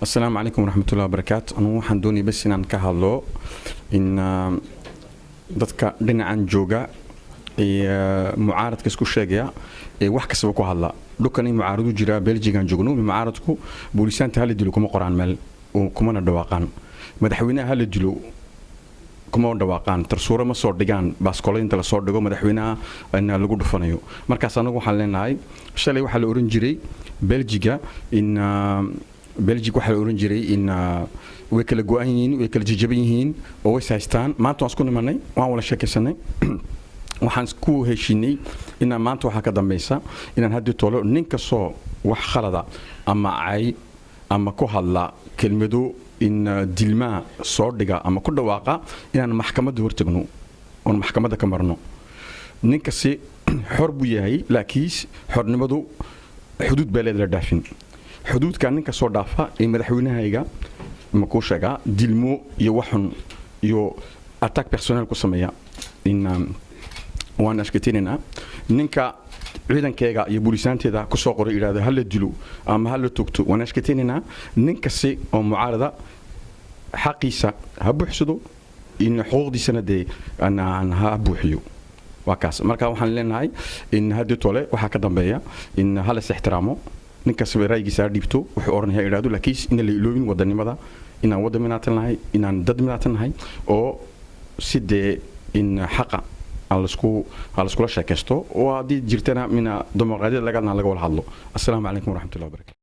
السلام عليكم ورحمة الله وبركاته. أنا waxaan doonay bas inaan ka hadlo in dadka dhinacan jooga ee mucaaradka isku sheegaya ee wax kasta ku hadla dhulkan mucaaradu jira Belgian joogno mucaaradku boolisaanta hal dilo kuma qoraan meel oo kuma dhawaaqaan madaxweynaha hal dilo kuma dhawaaqaan tarsuura ma soo dhigaan baaskoolaynta la soo dhigo madaxweynaha in lagu dhufanayo markaas anagu waxaan leenahay shalay waxa la oran jiray Belgiga in Belgique waxa la oran jiray in way kala go'an yihiin way kala jajaban yihiin oo way haystaan maanta waan isku nimanay waan wala sheekaysanay waxaan isku heshiinay in maanta waxa ka dambaysa inaan hadii toolo ninka soo wax khalada ama ay ama ku hadla kelmado in dilma soo dhiga ama ku dhawaaqa inaan maxkamadda hortagno oo maxkamadda ka marno ninka si xor buu yahay laakiin xornimadu xuduud beeled la dhaafin xuduudka ninka soo dhaafa ee madaxweynahayga ma ku sheega dilmo iyo waxun iyo attack personnel ku sameeya in waan ashkatinina ninka ciidankayga iyo boolisaanteeda ku soo qoray iraada hal dilo ama hal tugto waan ashkatinina ninka si oo mucaarada xaqiisa ha buuxsado in xuquuqdiisana de aan ha buuxiyo wakaas marka waxaan leenahay in hadii tole waxa ka dambeeya in hal is ixtiraamo ninka sameeyaygiisa dhibto wuxuu oranayaa iraado laakiin in la iloobin wadanimada inaan wadaminaatanahay inaan dadminaatanahay oo sidee in xaqa على سكول شاكستو وهذه جرتنا من ديمقراطية لقنا لقوا الحلو. السلام عليكم ورحمة الله وبركاته.